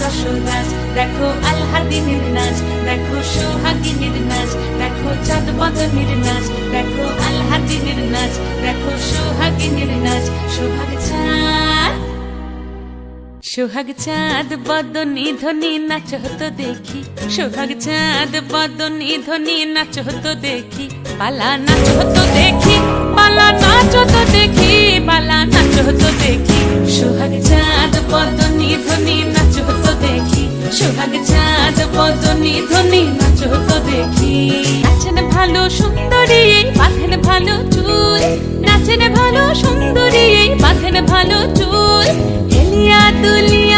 যশোদাস, দেখো আলহাদিনের নাচ, দেখো সোহাগিনীর নাচ, দেখো চাঁদ বদনের নাচ, দেখো আলহাদিনের নাচ, দেখো সোহাগিনীর নাচ। সোহাগ চাঁদ বদনী ধ্বনি নাচ হতো দেখি, সোহাগ চাঁদ বদনী ধ্বনি নাচ হতো দেখি, পালা নাচ হতো দেখি, পালা নাচ হতো দেখি, পালা নাচ হতো দেখি। সোহাগ চাঁদ বদনী ধ্বনি নাচ হতো দেখি, সোহাগ চাঁদ বদনী ধ্বনি নাচ হতো দেখি। নাচেন ভালো সুন্দরী বাঁধেন ভালো চুল, নাচেন ভালো সুন্দরী বাঁধেন ভালো চুল, হেলিয়া দুলিয়া